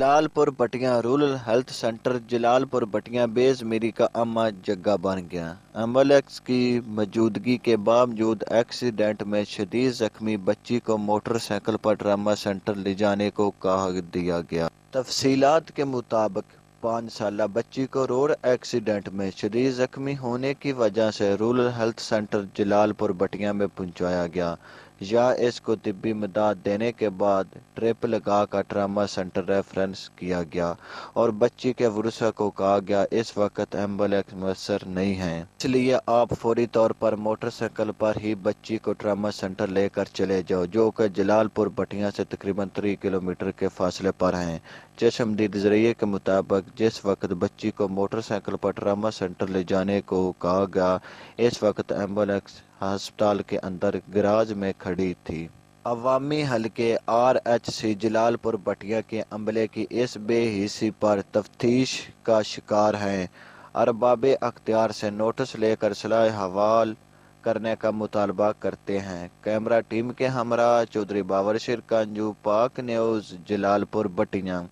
Jalalpur Batiyan rural health centre Jalalpur Batiyan बेज़मीरी का अम्मा जग्गा बन गया। एम्बुलेंस की मौजूदगी के बावजूद एक्सीडेंट में शदीद जख्मी बच्ची को मोटरसाइकिल पर ट्रामा सेंटर ले जाने को कहा दिया गया। तफसीलात के मुताबिक 5 साला बच्ची को रोड एक्सीडेंट में शदीद जख्मी होने की वजह से रूरल हेल्थ सेंटर जलालपुर बटियां में पहुंचाया गया। या इसको तिब्बी मदद देने के बाद ट्रिप लगा कर ट्रामा सेंटर रेफरेंस किया गया और बच्ची के वरुसा को कहा गया इस वक्त एम्बुलेंस मुयसर नहीं है, इसलिए आप फौरी तौर पर मोटरसाइकिल पर ही बच्ची को ट्रामा सेंटर लेकर चले जाओ, जो कि जलालपुर बटियां से तकरीबन 3 किलोमीटर के फासले पर हैं। चश्मदीद जरिए के मुताबिक जिस वक्त बच्ची को मोटरसाइकिल पर ट्रामा सेंटर ले जाने को कहा गया, इस वक्त एम्बुलेंस अस्पताल के अंदर गैराज में खड़ी थी। अवामी हलके RHC जलालपुर बटिया के अमले की इस बेहिसी पर तफ्तीश का शिकार हैं। अरबाबे अख्तियार से नोटिस लेकर सलाह हवाल करने का मुतालबा करते हैं। कैमरा टीम के हमरा चौधरी बाबर शिरकंजू, पाक न्यूज़, जलालपुर बटिया।